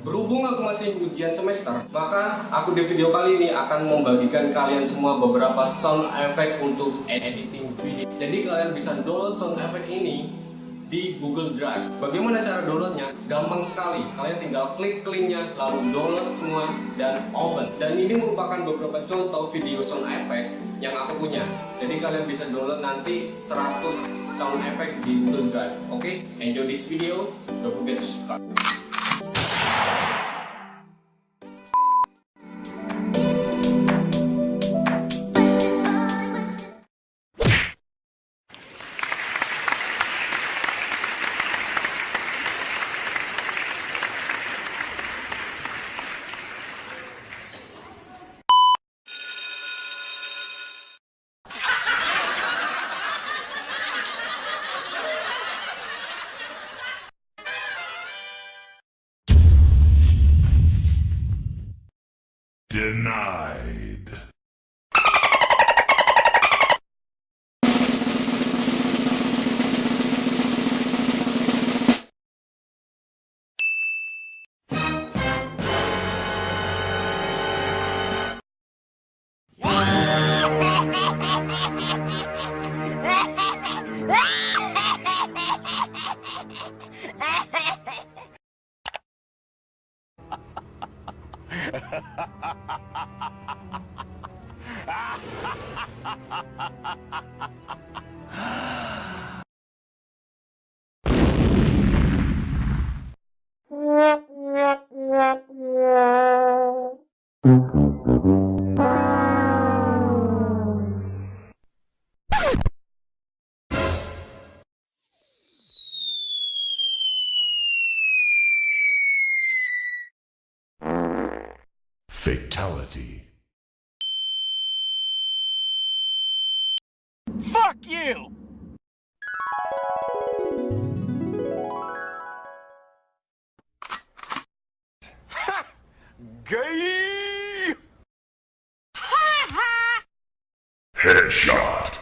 Berhubung aku masih ujian semester, maka aku di video kali ini akan membagikan kalian semua beberapa sound effect untuk editing video. Jadi kalian bisa download sound effect ini di Google Drive. Bagaimana cara downloadnya? Gampang sekali. Kalian tinggal klik linknya, lalu download semua dan open. Dan ini merupakan beberapa contoh video sound effect yang aku punya. Jadi kalian bisa download nanti 100 sound effect di Google Drive. Oke, enjoy this video. Don't forget to subscribe. Denied. Fatality. Fuck you! Gay. Headshot.